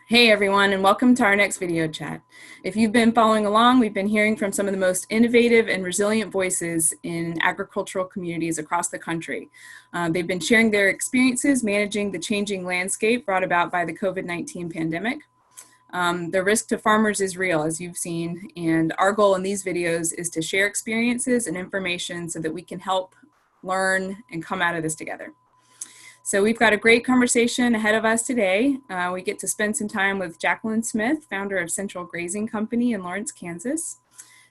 Hey everyone, and welcome to our next video chat. If you've been following along, we've been hearing from some of the most innovative and resilient voices in agricultural communities across the country. They've been sharing their experiences managing the changing landscape brought about by the COVID-19 pandemic. The risk to farmers is real, as you've seen, and our goal in these videos is to share experiences and information so that we can help learn and come out of this together. So we've got a great conversation ahead of us today. We get to spend some time with Jacqueline Smith, founder of Central Grazing Company in Lawrence, Kansas.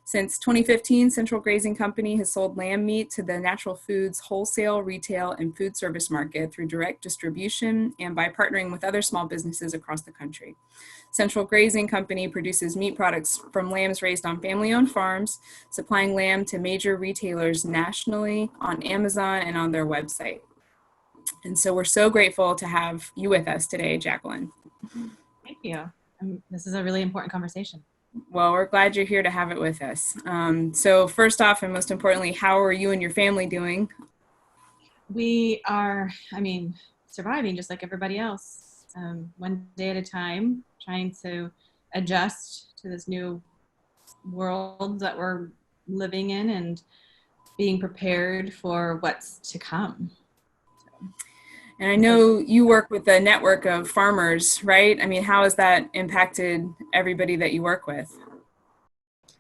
Since 2015, Central Grazing Company has sold lamb meat to the natural foods wholesale, retail, and food service market through direct distribution and by partnering with other small businesses across the country. Central Grazing Company produces meat products from lambs raised on family-owned farms, supplying lamb to major retailers nationally on Amazon and on their website. And so we're so grateful to have you with us today, Jacqueline. Thank you. This is a really important conversation. Well, we're glad you're here to have it with us. So first off, and most importantly, how are you and your family doing? We are, surviving just like everybody else, one day at a time, trying to adjust to this new world that we're living in and being prepared for what's to come. And I know you work with a network of farmers, right? I mean, how has that impacted everybody that you work with?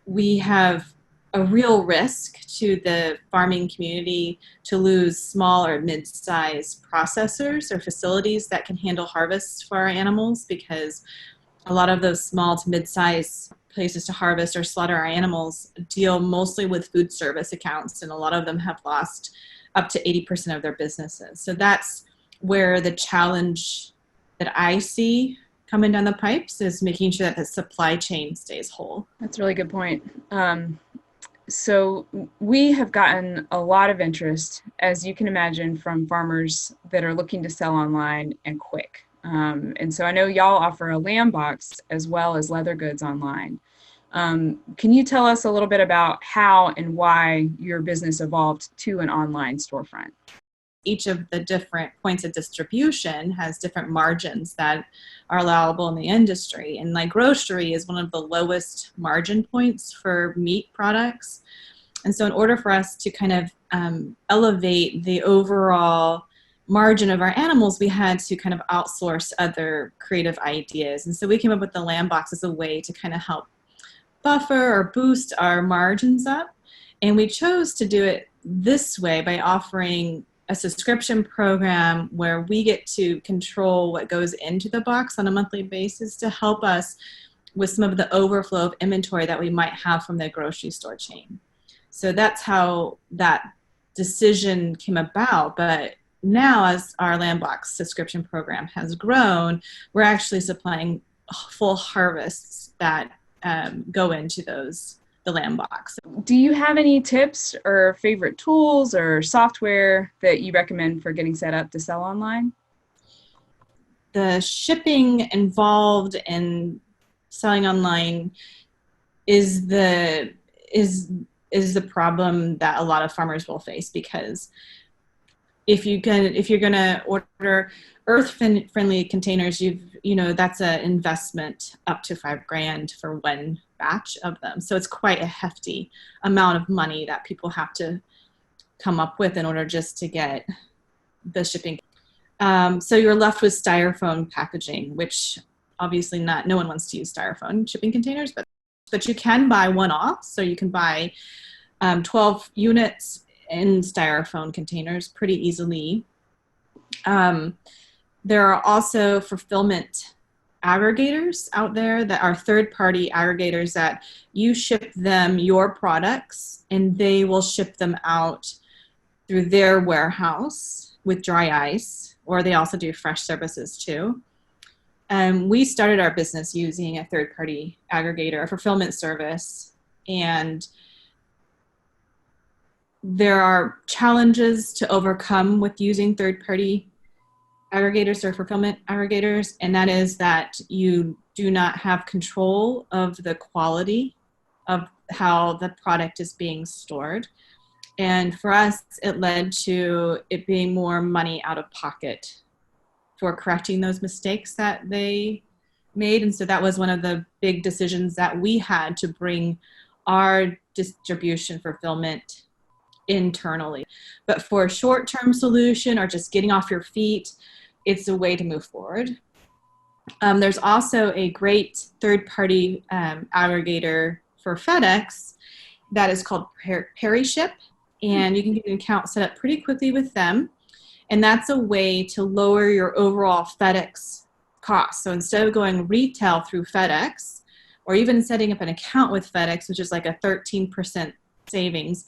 We have a real risk to the farming community to lose small or mid-sized processors or facilities that can handle harvests for our animals, because a lot of those small to mid-sized places to harvest or slaughter our animals deal mostly with food service accounts, and a lot of them have lost up to 80% of their businesses. So that's where the challenge that I see coming down the pipes is making sure that the supply chain stays whole. That's a really good point. So we have gotten a lot of interest, as you can imagine, from farmers that are looking to sell online and quick. And so I know y'all offer a lamb box as well as leather goods online. Can you tell us a little bit about how and why your business evolved to an online storefront? Each of the different points of distribution has different margins that are allowable in the industry. And like grocery is one of the lowest margin points for meat products. And so in order for us to kind of elevate the overall margin of our animals, we had to kind of outsource other creative ideas. And so we came up with the lamb box as a way to kind of help buffer or boost our margins up. And we chose to do it this way by offering a subscription program where we get to control what goes into the box on a monthly basis to help us with some of the overflow of inventory that we might have from the grocery store chain. So that's how that decision came about. But now, as our lamb box subscription program has grown, we're actually supplying full harvests that go into the lamb box. Do you have any tips or favorite tools or software that you recommend for getting set up to sell online? The shipping involved in selling online is the problem that a lot of farmers will face, because if you're going to order earth-friendly containers, that's an investment up to $5,000 for one batch of them. So it's quite a hefty amount of money that people have to come up with in order just to get the shipping. So you're left with styrofoam packaging, which obviously no one wants to use styrofoam shipping containers, but you can buy one-off. So you can buy 12 units in styrofoam containers pretty easily. There are also fulfillment aggregators out there that are third-party aggregators that you ship them your products and they will ship them out through their warehouse with dry ice, or they also do fresh services too. We started our business using a third-party aggregator, a fulfillment service, and there are challenges to overcome with using third-party aggregators or fulfillment aggregators, and that is that you do not have control of the quality of how the product is being stored. And for us, it led to it being more money out of pocket for correcting those mistakes that they made. And so that was one of the big decisions that we had to bring our distribution fulfillment internally. But for a short-term solution or just getting off your feet, it's a way to move forward. There's also a great third-party aggregator for FedEx that is called PeriShip, and you can get an account set up pretty quickly with them. And that's a way to lower your overall FedEx cost. So instead of going retail through FedEx, or even setting up an account with FedEx, which is like a 13% savings,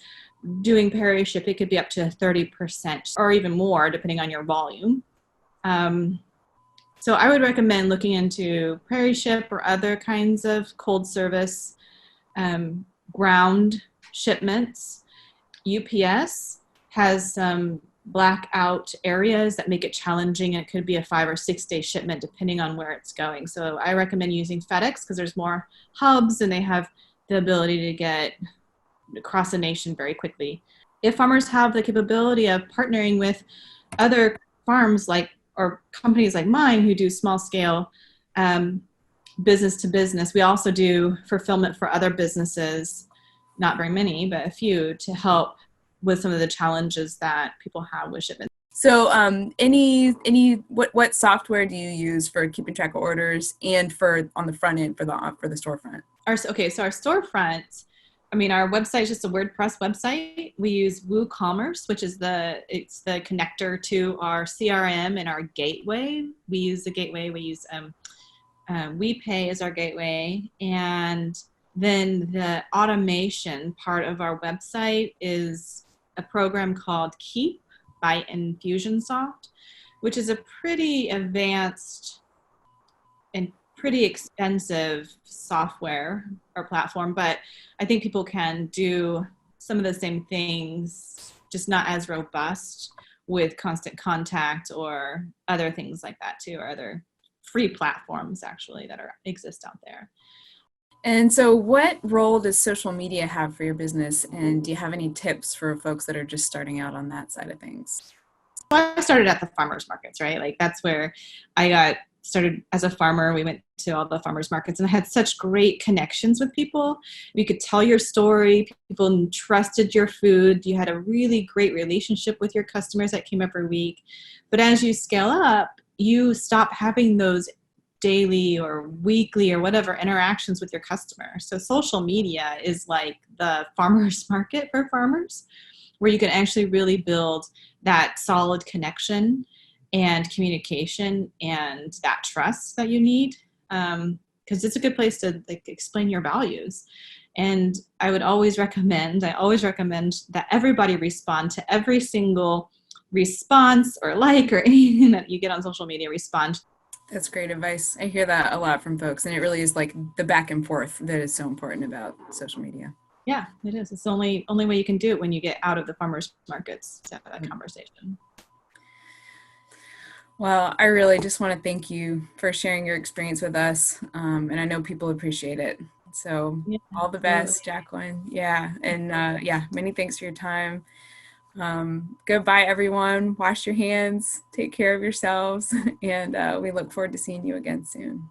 doing PeriShip, it could be up to 30% or even more, depending on your volume. So I would recommend looking into PeriShip or other kinds of cold service ground shipments. UPS has some blackout areas that make it challenging. It could be a 5 or 6 day shipment depending on where it's going. So I recommend using FedEx because there's more hubs and they have the ability to get across the nation very quickly. If farmers have the capability of partnering with other farms or companies like mine who do small scale business to business, we also do fulfillment for other businesses, not very many, but a few, to help with some of the challenges that people have with shipment. So what software do you use for keeping track of orders and for on the front end for the storefront? So our storefront, our website is just a WordPress website. We use WooCommerce, which is it's the connector to our CRM and our gateway. We use the gateway. We use WePay as our gateway, and then the automation part of our website is a program called Keap by InfusionSoft, which is a pretty advanced and pretty expensive software or platform, but I think people can do some of the same things, just not as robust, with Constant Contact or other things like that too, or other free platforms actually that exist out there. And so what role does social media have for your business? And do you have any tips for folks that are just starting out on that side of things? I started at the farmers markets, right? Like that's where I got started as a farmer. We went to all the farmers markets and I had such great connections with people. You could tell your story. People trusted your food. You had a really great relationship with your customers that came every week. But as you scale up, you stop having those daily or weekly or whatever interactions with your customer. So social media is like the farmers market for farmers, where you can actually really build that solid connection and communication and that trust that you need, because it's a good place to explain your values. And I always recommend that everybody respond to every single response or or anything that you get on social media. Respond. That's great advice. I hear that a lot from folks, and it really is like the back and forth that is so important about social media. Yeah, it is. It's the only way you can do it when you get out of the farmers markets to have that conversation. Well, I really just want to thank you for sharing your experience with us, and I know people appreciate it. So all the best, Jacqueline. Yeah, and many thanks for your time. Goodbye, everyone. Wash your hands, take care of yourselves, and we look forward to seeing you again soon.